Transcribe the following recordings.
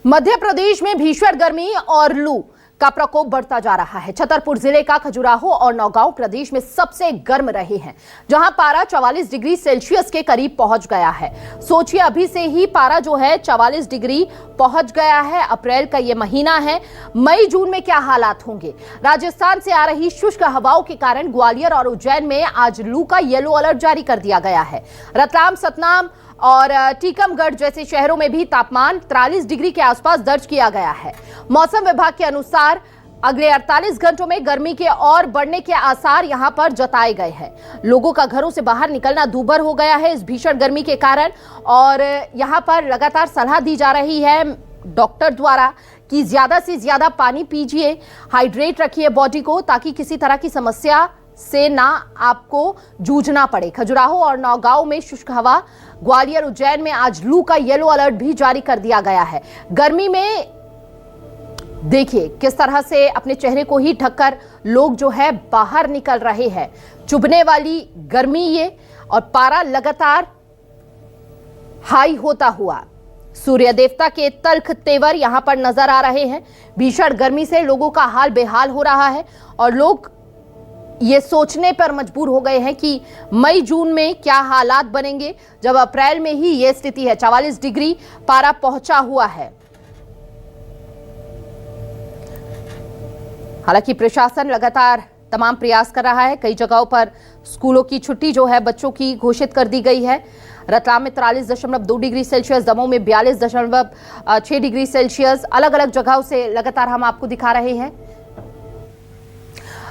मध्य प्रदेश में भीषण गर्मी और लू का प्रकोप बढ़ता जा रहा है। छतरपुर जिले का खजुराहो और नौगांव प्रदेश में सबसे गर्म रहे हैं, जहां पारा 44 डिग्री सेल्सियस के करीब पहुंच गया है। सोचिए, अभी से ही पारा जो है 44 डिग्री पहुंच गया है। अप्रैल का ये महीना है, मई जून में क्या हालात होंगे। राजस्थान से आ रही शुष्क हवाओं के कारण ग्वालियर और उज्जैन में आज लू का येलो अलर्ट जारी कर दिया गया है। रतलाम, सतनाम और टीकमगढ़ जैसे शहरों में भी तापमान 43 डिग्री के आसपास दर्ज किया गया है। मौसम विभाग के अनुसार अगले 48 घंटों में गर्मी के और बढ़ने के आसार यहां पर जताए गए हैं। लोगों का घरों से बाहर निकलना दूभर हो गया है इस भीषण गर्मी के कारण, और यहां पर लगातार सलाह दी जा रही है डॉक्टर द्वारा कि ज्यादा से ज्यादा पानी पीजिए, हाइड्रेट रखिए बॉडी को, ताकि किसी तरह की समस्या से ना आपको जूझना पड़े। खजुराहो और नौगांव में शुष्क हवा, ग्वालियर, उज्जैन में आज लू का येलो अलर्ट भी जारी कर दिया गया है। गर्मी में देखिए किस तरह से अपने चेहरे को ही ढककर लोग जो है बाहर निकल रहे हैं। चुभने वाली गर्मी ये, और पारा लगातार हाई होता हुआ सूर्य देवता के तल्ख तेवर यहां पर नजर आ रहे हैं। भीषण गर्मी से लोगों का हाल बेहाल हो रहा है और लोग ये सोचने पर मजबूर हो गए हैं कि मई जून में क्या हालात बनेंगे, जब अप्रैल में ही ये स्थिति है। 44 डिग्री पारा पहुंचा हुआ है। हालांकि प्रशासन लगातार तमाम प्रयास कर रहा है। कई जगहों पर स्कूलों की छुट्टी जो है बच्चों की घोषित कर दी गई है। रतलाम में 43.2 डिग्री सेल्सियस, दमोह में 42.6 डिग्री सेल्सियस, अलग अलग जगहों से लगातार हम आपको दिखा रहे हैं।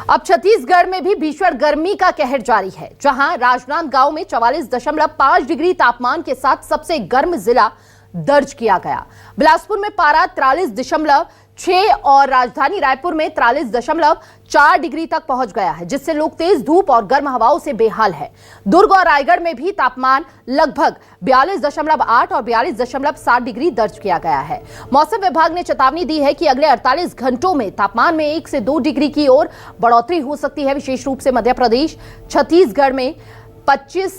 अब छत्तीसगढ़ में भी भीषण गर्मी का कहर जारी है, जहां राजनांदगांव में 44.5 डिग्री तापमान के साथ सबसे गर्म जिला दर्ज किया गया। बिलासपुर में पारा 43.6 और राजधानी रायपुर में 43.4 डिग्री तक पहुंच गया है, जिससे लोग तेज धूप और गर्म हवाओं से बेहाल है। दुर्ग और रायगढ़ में भी तापमान लगभग 42.8 और 42.7 डिग्री दर्ज किया गया है। मौसम विभाग ने चेतावनी दी है कि अगले 48 घंटों में तापमान में 1 से 2 डिग्री की ओर बढ़ोतरी हो सकती है। विशेष रूप से मध्य प्रदेश, छत्तीसगढ़ में 25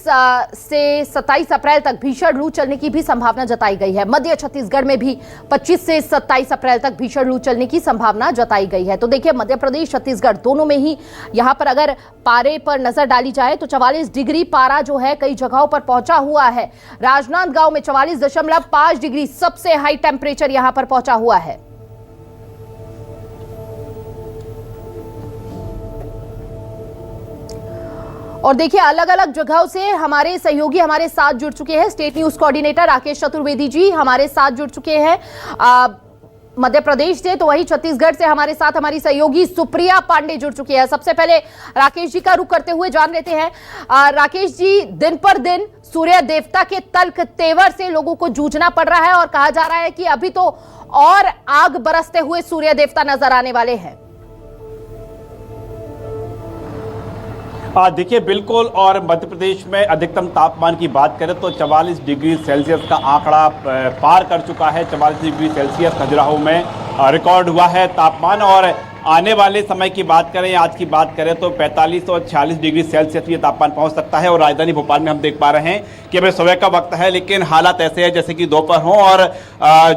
से 27 अप्रैल तक भीषण लू चलने की भी संभावना जताई गई है। मध्य छत्तीसगढ़ में भी 25 से 27 अप्रैल तक भीषण लू चलने की संभावना जताई गई है। तो देखिए, मध्य प्रदेश, छत्तीसगढ़ दोनों में ही यहां पर अगर पारे पर नजर डाली जाए तो 44 डिग्री पारा जो है कई जगहों पर पहुंचा हुआ है। राजनांदगांव में 44.5 डिग्री सबसे हाई टेम्परेचर यहां पर पहुंचा हुआ है। और देखिए, अलग अलग जगहों से हमारे सहयोगी हमारे साथ जुड़ चुके हैं। State news coordinator Rakesh Chaturvedi ji हमारे साथ जुड़ चुके हैं मध्य प्रदेश से, तो वही छत्तीसगढ़ से हमारे साथ हमारी सहयोगी सुप्रिया पांडे जुड़ चुकी है। सबसे पहले राकेश जी का रुख करते हुए जान लेते हैं, राकेश जी, दिन पर दिन सूर्य देवता के तल्ख तेवर से लोगों को जूझना पड़ रहा है और कहा जा रहा है कि अभी तो और आग बरसते हुए सूर्य देवता नजर आने वाले हैं। देखिए, बिल्कुल, और मध्य प्रदेश में अधिकतम तापमान की बात करें तो 44 डिग्री सेल्सियस का आंकड़ा पार कर चुका है। 44 डिग्री सेल्सियस खजुराहो में रिकॉर्ड हुआ है तापमान, और आने वाले समय की बात करें, आज की बात करें तो 45 और 46 डिग्री सेल्सियस ये तापमान पहुंच सकता है। और राजधानी भोपाल में हम देख पा रहे हैं कि अभी सुबह का वक्त है, लेकिन हालात ऐसे हैं जैसे कि दोपहर हो। और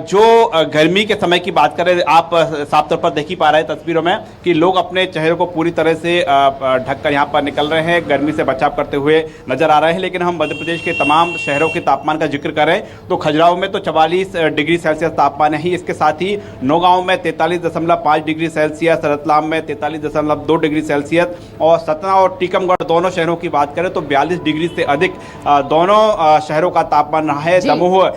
जो गर्मी के समय की बात करें, आप साफ तौर पर देख ही पा रहे हैं तस्वीरों में कि लोग अपने चेहरे को पूरी तरह से ढककर यहाँ पर निकल रहे हैं, गर्मी से बचाव करते हुए नजर आ रहे हैं। लेकिन हम मध्य प्रदेश के तमाम शहरों के तापमान का जिक्र करें तो खजुराहो में तो 44 डिग्री सेल्सियस तापमान है ही। इसके साथ ही नौगांव में 43.5 डिग्री सेल्सियस, रतलाम में 43.2 डिग्री सेल्सियस, और सतना और टीकमगढ़ दोनों शहरों की बात करें तो 42 डिग्री से अधिक दोनों शहरों का तापमान रहा है। दमोह,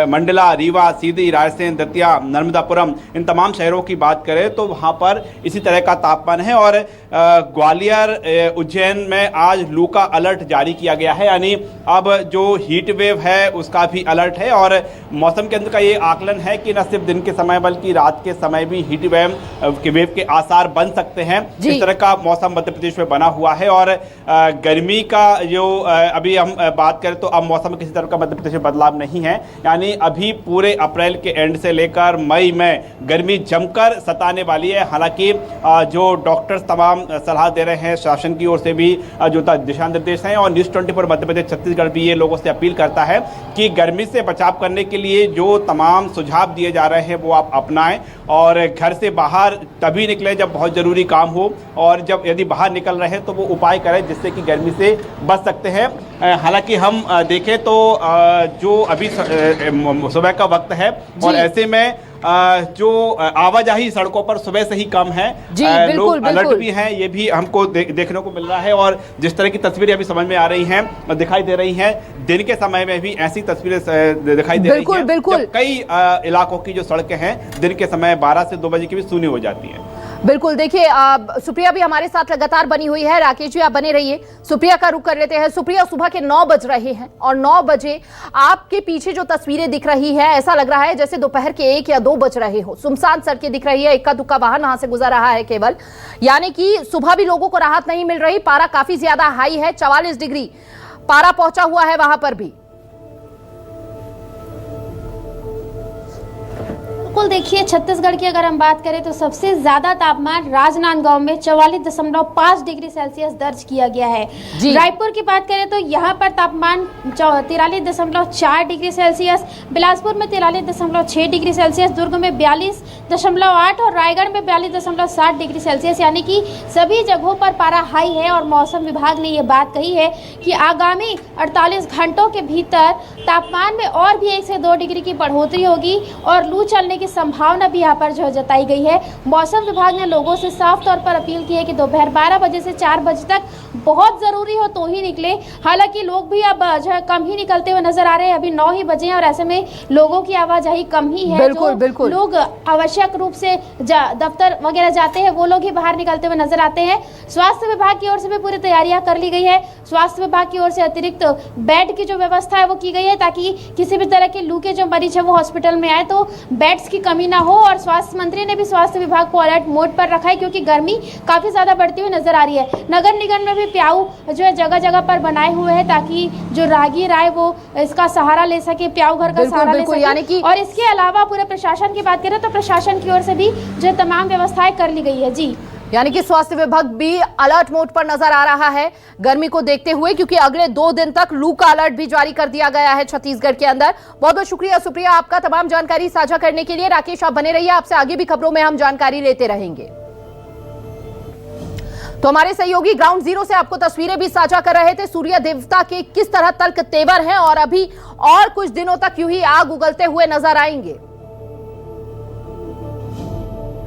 मंडला, रीवा, सीधी, रायसेन, दतिया, नर्मदापुरम, इन तमाम शहरों की बात करें तो वहां पर इसी तरह का तापमान है। और ग्वालियर, उज्जैन में आज लू का अलर्ट जारी किया गया है, यानी अब जो हीट वेव है उसका भी अलर्ट है। और मौसम केंद्र का ये आकलन है कि न सिर्फ दिन के समय बल्कि रात के समय भी हीट वेव के आसार बन सकते हैं। इस तरह का मौसम मध्य प्रदेश में बना हुआ है और गर्मी का जो अभी हम बात करें तो अब मौसम में किसी तरह का मध्य प्रदेश में बदलाव नहीं है। यानी अभी पूरे अप्रैल के एंड से लेकर मई में गर्मी जमकर सताने वाली है। हालांकि जो डॉक्टर्स तमाम सलाह दे रहे हैं, शासन की ओर से भी जो दिशा निर्देश हैं, और न्यूज़ 24 मध्य प्रदेश छत्तीसगढ़ भी ये लोगों से अपील करता है कि गर्मी से बचाव करने के लिए जो तमाम सुझाव दिए जा रहे हैं वो आप अपनाएं और घर से बाहर तभी निकलें जब बहुत ज़रूरी काम हो, और जब यदि बाहर निकल रहे हैं तो वो उपाय करें जिससे कि गर्मी से बच सकते हैं। हालांकि हम देखें तो जो अभी सुबह का वक्त है और ऐसे में जो आवाजाही सड़कों पर सुबह से ही कम है, लोग अलर्ट भी हैं, ये भी हमको देखने को मिल रहा है। और जिस तरह की तस्वीरें अभी समझ में आ रही हैं, दिखाई दे रही हैं, दिन के समय में भी ऐसी तस्वीरें दिखाई दे रही हैं। जब कई इलाकों की जो सड़कें हैं दिन के समय 12 से 2 बजे की भी सूनी हो जाती है। बिल्कुल, देखिए सुप्रिया भी हमारे साथ लगातार बनी हुई है। राकेश जी आप बने रहिए, सुप्रिया का रुख कर लेते हैं। सुप्रिया, सुबह के 9 बज रहे हैं और 9 बजे आपके पीछे जो तस्वीरें दिख रही है, ऐसा लग रहा है जैसे दोपहर के 1 या 2 बज रहे हो। सुनसान सड़कें दिख रही है, इक्का दुक्का वाहन वहां से गुजर रहा है केवल, यानी कि सुबह भी लोगों को राहत नहीं मिल रही। पारा काफी ज्यादा हाई है, 44 डिग्री पारा पहुंचा हुआ है वहां पर भी। बिल्कुल, देखिए छत्तीसगढ़ की अगर हम बात करें तो सबसे ज्यादा तापमान राजनांदगांव में 44.5 डिग्री सेल्सियस दर्ज किया गया है। रायपुर की बात करें तो यहाँ पर तापमान 43.4 डिग्री सेल्सियस, बिलासपुर में 43.6 डिग्री सेल्सियस, दुर्ग में 42.8 और रायगढ़ में 42.7 डिग्री सेल्सियस, यानी कि सभी जगहों पर पारा हाई है। और मौसम विभाग ने ये बात कही है कि आगामी 48 घंटों के भीतर तापमान में और भी 1 से 2 डिग्री की बढ़ोतरी होगी और लू चलने की संभावना भी यहाँ पर जो जताई गई है। मौसम विभाग ने लोगों से साफ तौर पर अपील की है कि दोपहर 12 बजे से 4 बजे तक बहुत जरूरी हो तो ही निकले। हालांकि लोग भी अब जो है कम ही निकलते हुए नजर आ रहे हैं। अभी 9 ही बजे हैं और ऐसे में लोगों की आवाजाही कम ही है। बिल्कुल। लोग आवश्यक रूप से दफ्तर वगैरह जाते हैं वो लोग ही बाहर निकलते हुए नजर आते हैं। स्वास्थ्य विभाग की ओर से भी पूरी तैयारियां कर ली गई है। स्वास्थ्य विभाग की ओर से अतिरिक्त बेड की जो व्यवस्था है वो की गई है ताकि किसी भी तरह के लू के जो मरीज है वो हॉस्पिटल में आए तो बेड्स की कमी ना हो। और स्वास्थ्य मंत्री ने भी स्वास्थ्य विभाग को अलर्ट मोड पर रखा है क्योंकि गर्मी काफी ज्यादा बढ़ती हुई नजर आ रही है। नगर निगम में भी प्याऊ जो है जगह जगह पर बनाए हुए हैं ताकि जो राहगीर आए वो इसका सहारा ले सके, प्याऊ घर का सहारा ले सके। और इसके अलावा पूरे प्रशासन की बात करें तो प्रशासन की ओर से भी जो तमाम व्यवस्थाएं कर ली गई है। जी, यानी कि स्वास्थ्य विभाग भी अलर्ट मोड पर नजर आ रहा है गर्मी को देखते हुए, क्योंकि अगले 2 दिन तक लू का अलर्ट भी जारी कर दिया गया है छत्तीसगढ़ के अंदर। बहुत बहुत शुक्रिया सुप्रिया आपका तमाम जानकारी साझा करने के लिए। राकेश आप बने रहिए, आपसे आगे भी खबरों में हम जानकारी लेते रहेंगे। तो हमारे सहयोगी ग्राउंड जीरो से आपको तस्वीरें भी साझा कर रहे थे सूर्य देवता के किस तरह तल्क तेवर हैं और अभी और कुछ दिनों तक यूं ही आग उगलते हुए नजर आएंगे।